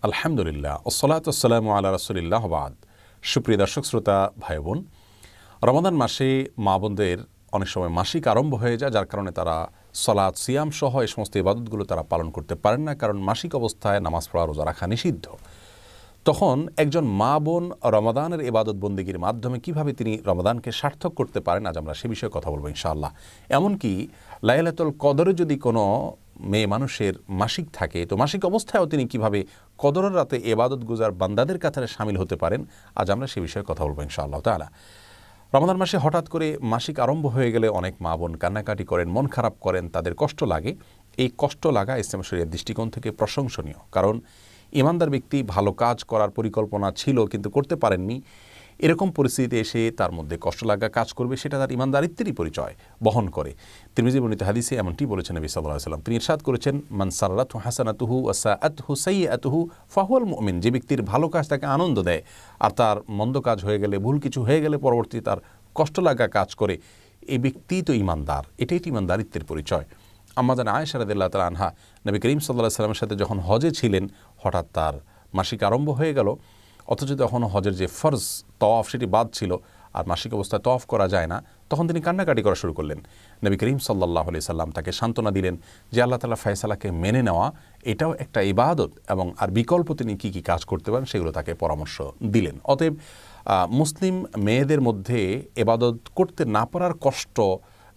আলহামদুলিল্লাহ ওসসালাতু ওয়াসসালামু আলা রাসূলিল্লাহ বাদ। সুপ্রিয় দর্শক শ্রোতা ভাই বোন, রমাদান মাসে মা বোনদের অনেক সময় মাসিক আরম্ভ হয়ে যায়, যার কারণে তারা সালাত সিয়াম সহ এই সমস্ত ইবাদতগুলো তারা পালন করতে পারেন না, কারণ মাসিক অবস্থায় নামাজ পড়া রোজা রাখা নিষিদ্ধ। তখন একজন মা বোন রমাদানের ইবাদত বন্দেগীর মাধ্যমে কিভাবে তিনি রমাদানকে সার্থক করতে পারেন, আজ আমরা সে বিষয়ে কথা বলবো ইনশাআল্লাহ। এমনকি লাইলাতুল কদরে যদি কোনো মেয়ে মানুষের মাসিক থাকে, তো মাসিক অবস্থায়ও তিনি কিভাবে কদরের রাতে ইবাদত গুজার বান্দাদের কাতারে শামিল হতে পারেন, আজ আমরা সে বিষয়ে কথা বলবো ইনশাআল্লাহ তাআলা। রমাদান মাসে হঠাৎ করে মাসিক আরম্ভ হয়ে গেলে অনেক মা বোন কান্নাকাটি করেন, মন খারাপ করেন, তাদের কষ্ট লাগে। এই কষ্ট লাগা ইসলাম শরীয়তের দৃষ্টিকোণ থেকে প্রশংসনীয়, কারণ ইমানদার ব্যক্তি ভালো কাজ করার পরিকল্পনা ছিল কিন্তু করতে পারেননি, এরকম পরিস্থিতিতে এসে তার মধ্যে কষ্ট লাগা কাজ করবে, সেটা তার ইমানদারিত্বেরই পরিচয় বহন করে। তিরমিজি বর্ণিত হাদিসে এমনটি বলেছেন নবী সাল্লাল্লাহু আলাইহি ওয়াসাল্লাম। তিনি ইরশাদ করেছেন, মান সাররাতহু হাসানাতুহু ওয়া সাআতহু সাইয়্যাতুহু ফাহুয়াল মুমিন। যে ব্যক্তির ভালো কাজ তাকে আনন্দ দেয় আর তার মন্দ কাজ হয়ে গেলে, ভুল কিছু হয়ে গেলে পরবর্তীতে তার কষ্ট লাগা কাজ করে, এই ব্যক্তি তো ইমানদার, এটাই তো ইমানদারিত্বের পরিচয়। আম্মা আয়েশা রাদিয়াল্লাহু তাআলা আনহা নবী করিম সাল্লাল্লাহু আলাইহি ওয়াসাল্লামের সাথে যখন হজে ছিলেন, হঠাৎ তার মাসিক আরম্ভ হয়ে গেল, অথচ তখন হজের যে ফরজ তওয়াফ সেটি বাদ ছিল আর মাসিক অবস্থায় তওয়াফ করা যায় না, তখন তিনি কান্নাকাটি করা শুরু করলেন। নবী করিম সাল্লাল্লাহু আলাইহি সাল্লাম তাকে সান্ত্বনা দিলেন যে আল্লাহ তাআলা ফয়সালাকে মেনে নেওয়া এটাও একটা ইবাদত, এবং আর বিকল্প তিনি কী কী কাজ করতে পারেন সেগুলো তাকে পরামর্শ দিলেন। অতএব মুসলিম মেয়েদের মধ্যে ইবাদত করতে না পারার কষ্ট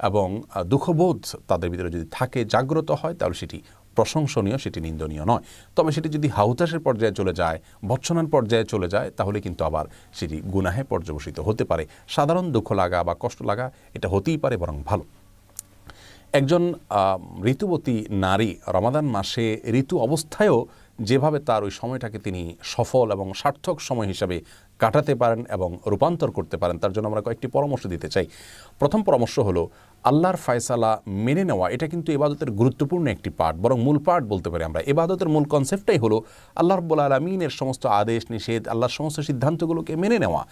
এবং দুঃখবোধ তাদের ভিতরে যদি থাকে, জাগ্রত হয়, তাহলে সেটি প্রশংসনীয়, সেটি নিন্দনীয় নয়। তবে সেটি যদি হাউতাসের পর্যায়ে চলে যায়, ভৎসনার পর্যায়ে চলে যায়, তাহলে কিন্তু আবার সেটি গুনাহে পর্যবসিত হতে পারে। সাধারণ দুঃখ লাগা বা কষ্ট লাগা এটা হতেই পারে, বরং ভালো। একজন ঋতুবতী নারী রমাদান মাসে ঋতু অবস্থায়ও যেভাবে তার ওই সময়টাকে তিনি সফল এবং সার্থক সময় হিসাবে কাটাতে পারেন এবং রূপান্তর করতে পারেন, তার জন্য আমরা কয়েকটি পরামর্শ দিতে চাই। প্রথম পরামর্শ হলো, আল্লাহর ফয়সালা মেনে নেওয়া এটা কিন্তু ইবাদতের গুরুত্বপূর্ণ একটি পার্ট, বরং মূল পার্ট বলতে পারি আমরা। ইবাদতের মূল কনসেপ্টটাই হলো আল্লাহ রাব্বুল আলামিনের সমস্ত আদেশ নিষেধ, আল্লাহর সমস্ত সিদ্ধান্তগুলোকে মেনে নেওয়া।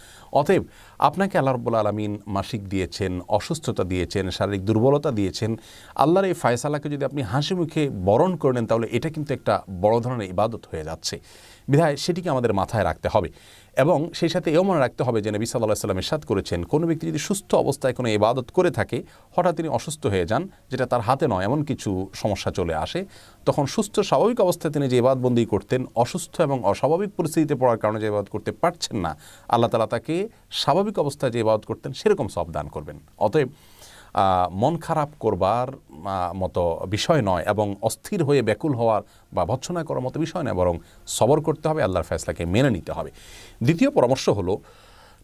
অতএব আপনাকে আল্লাহ রাব্বুল আলামিন মাসিক দিয়েছেন, অসুস্থতা দিয়েছেন, শারীরিক দুর্বলতা দিয়েছেন, আল্লাহর এই ফয়সালাকে যদি আপনি হাসি মুখে বরণ করে নেন, তাহলে এটা কিন্তু একটা বড় ধরনের ইবাদত হয়ে যাচ্ছে। বিধায় সেটিকে আমাদের মাথায় রাখতে হবে, এবং সেই সাথে এও মনে রাখতে হবে যে নবী সাল্লাল্লাহু আলাইহি ওয়াসাল্লাম ইরশাদ করেছেন, কোনো ব্যক্তি যদি সুস্থ অবস্থায় কোনো ইবাদত করে থাকে, হঠাৎ তিনি অসুস্থ হয়ে যান, যেটা তার হাতে নয়, এমন কিছু সমস্যা চলে আসে, তখন সুস্থ স্বাভাবিক অবস্থায় তিনি যে ইবাদতবন্দি করতেন, অসুস্থ এবং অস্বাভাবিক পরিস্থিতিতে পড়ার কারণে যে ইবাদত করতে পারছেন না, আল্লাহ তাআলা তাকে স্বাভাবিক অবস্থায় যে ইবাদত করতেন সেরকম সওয়াব দান করবেন। অতএব মন খারাপ করবার মতো বিষয় নয়, এবং অস্থির হয়ে ব্যাকুল হওয়ার বা ভৎসনা করার মতো বিষয় নয়, বরং সবর করতে হবে, আল্লাহর ফয়সালাকে মেনে নিতে হবে। দ্বিতীয় পরামর্শ হলো,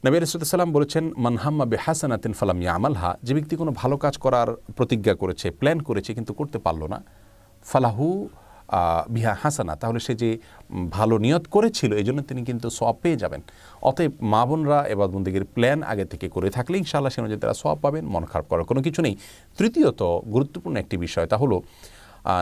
নবী রাসূলুল্লাহ সাল্লাল্লাহু আলাইহি ওয়াসাল্লাম বলেছেন, মান হাম্মা বিহাসানাতিন ফালাম ইয়ামালহা। যে ব্যক্তি কোনো ভালো কাজ করার প্রতিজ্ঞা করেছে, প্ল্যান করেছে, কিন্তু করতে পারল না, ফালাহু বিহা হাসানা, তাহলে সে যে ভালো নিয়ত করেছিল এই জন্য তিনি কিন্তু সওয়াব পেয়ে যাবেন। অতএব মা বোনরা ইবাদত বন্দেগীর প্ল্যান আগে থেকে করে থাকলে ইনশাআল্লাহ সে অনুযায়ী তারা সওয়াব পাবেন, মন খারাপ করার কোনো কিছু নেই। তৃতীয়ত গুরুত্বপূর্ণ একটি বিষয়, তা হলো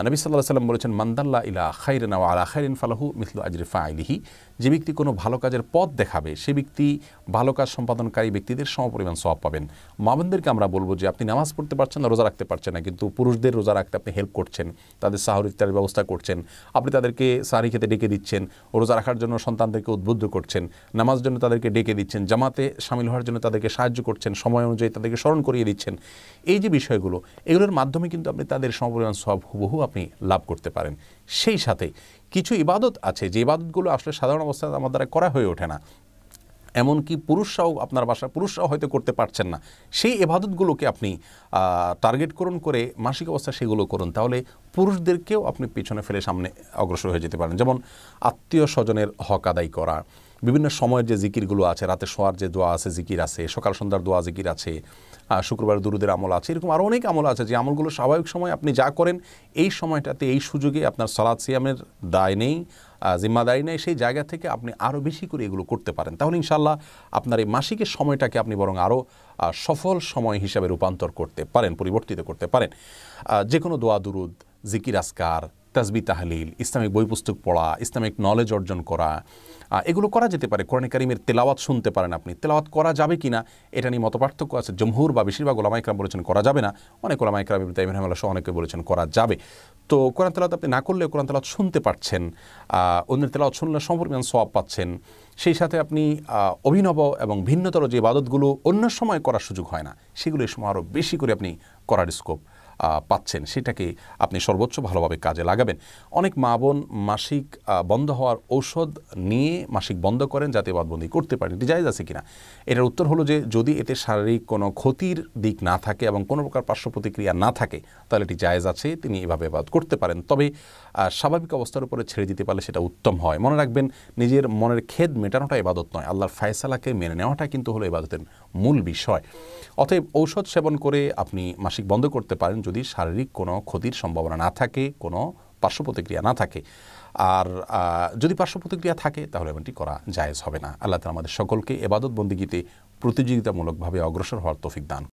নবী সাল্লাল্লাহু আলাইহি ওয়াসাল্লাম বলেছেন, মান দাল্লা ইলা খাইরিন ওয়া আলা খাইরিন ফালাহু মিসলু আজরি ফাইলিহি। যে ব্যক্তি কোনো ভালো কাজের পথ দেখাবে, সে ব্যক্তি ভালো কাজ সম্পাদনকারী ব্যক্তিদের সমপরিমাণ সওয়াব পাবেন। মা বোনদেরকে আমরা বলবো যে আপনি নামাজ পড়তে পারছেন না, রোজা রাখতে পারছেন না, কিন্তু পুরুষদের রোজা রাখতে আপনি হেল্প করছেন, তাদের সাহর ইফতারের ব্যবস্থা করছেন, আপনি তাদেরকে সাহরি খেতে ডেকে দিচ্ছেন, রোজা রাখার জন্য সন্তানদেরকে উদ্বুদ্ধ করছেন, নামাজের জন্য তাদেরকে ডেকে দিচ্ছেন, জামাতে শামিল হওয়ার জন্য তাদেরকে সাহায্য করছেন, সময় অনুযায়ী তাদেরকে স্মরণ করিয়ে দিচ্ছেন। এই যে বিষয়গুলো, এগুলোর মাধ্যমে কিন্তু আপনি তাদের সমপরিমাণ সওয়াব হুবহু আপনি লাভ করতে পারেন। সেই সাথে কিছু ইবাদত আছে যে ইবাদতগুলো আসলে সাধারণ অবস্থায় আমার দ্বারা করা হয়ে ওঠে না, এমনকি পুরুষরাও, আপনার বাসার পুরুষরাও হয়তো করতে পারছেন না, সেই ইবাদতগুলোকে আপনি টার্গেট করুন করে মাসিক অবস্থায় সেগুলো করুন, তাহলে পুরুষদেরকেও আপনি পিছনে ফেলে সামনে অগ্রসর হয়ে যেতে পারেন। যেমন আত্মীয় স্বজনের হক আদায় করা, বিভিন্ন সময়ের যে জিকিরগুলো আছে, রাতে শোয়ার যে দোয়া আছে, জিকির আছে, সকাল সন্ধ্যার দোয়া জিকির আছে, শুক্রবার দুরুদের আমল আছে, এরকম আরও অনেক আমল আছে যে আমলগুলো স্বাভাবিক সময় আপনি যা করেন, এই সময়টাতে এই সুযোগে আপনার সালাত সিয়ামের দায় নেই, জিম্মাদারি নেই, সেই জায়গা থেকে আপনি আরও বেশি করে এগুলো করতে পারেন। তাহলে ইনশাআল্লাহ আপনার এই মাসিকের সময়টাকে আপনি বরং আরও সফল সময় হিসাবে রূপান্তর করতে পারেন, পরিবর্তিত করতে পারেন। যে কোনো দোয়া দুরুদ, জিকির আসকার, তাসবিহ তাহলিল, ইসলামিক বই পুস্তক পড়া, ইসলামিক নলেজ অর্জন করা, এগুলো করা যেতে পারে। কোরআনে কারিমের তেলাওয়াত শুনতে পারেন আপনি। তেলাওয়াত করা যাবে কি না এটা নিয়ে মতপার্থক্য আছে। জমহুর বা বেশিরভাগ ওলামা ইকরাম বলেছেন করা যাবে না, অনেক ওলামা ইকরাম ইবনে তাইমিয়া রাহিমাহুল্লাহ সহ অনেকে বলেছেন করা যাবে। তো কোরআন তেলাওয়াত আপনি না করলেও কোরআন তেলাওয়াত শুনতে পারছেন, অন্যের তেলাওয়াত শুনলে সমপরিমাণ সওয়াব পাচ্ছেন। সেই সাথে আপনি অভিনব এবং ভিন্নতর যে ইবাদতগুলো অন্য সময় করার সুযোগ হয় না, সেগুলো এই সময় আরও বেশি করে আপনি করার স্কোপ পাচ্ছেন, সেটাকে আপনি সর্বোচ্চ ভালোভাবে কাজে লাগাবেন। অনেক মা বোন মাসিক বন্ধ হওয়ার ঔষধ নিয়ে মাসিক বন্ধ করেন যাতে বাদবন্দি করতে পারেন। এটি জায়েজ আছে কিনা? এটার উত্তর হলো যে যদি এতে শারীরিক কোনো ক্ষতির দিক না থাকে এবং কোনো প্রকার পার্শ্ব প্রতিক্রিয়া না থাকে তাহলে এটি জায়েজ আছে, তিনি এভাবে ইবাদত করতে পারেন। তবে স্বাভাবিক অবস্থার উপরে ছেড়ে দিতে পারলে সেটা উত্তম হয়। মনে রাখবেন, নিজের মনের খেদ মেটানোটা ইবাদত নয়, আল্লাহর ফায়সালাকে মেনে নেওয়াটা কিন্তু হলো ইবাদতের মূল বিষয়। অতএব ঔষধ সেবন করে আপনি মাসিক বন্ধ করতে পারেন যদি শারীরিক কোনো ক্ষতির সম্ভাবনা না থাকে, কোনো পার্শ্ব প্রতিক্রিয়া না থাকে। আর যদি পার্শ্ব প্রতিক্রিয়া থাকে তাহলে এমনটি করা জায়েজ হবে না। আল্লাহ তাআলা আমাদের সকলকে ইবাদত বন্দেগীতে প্রতিযোগিতামূলকভাবে অগ্রসর হওয়ার তৌফিক দান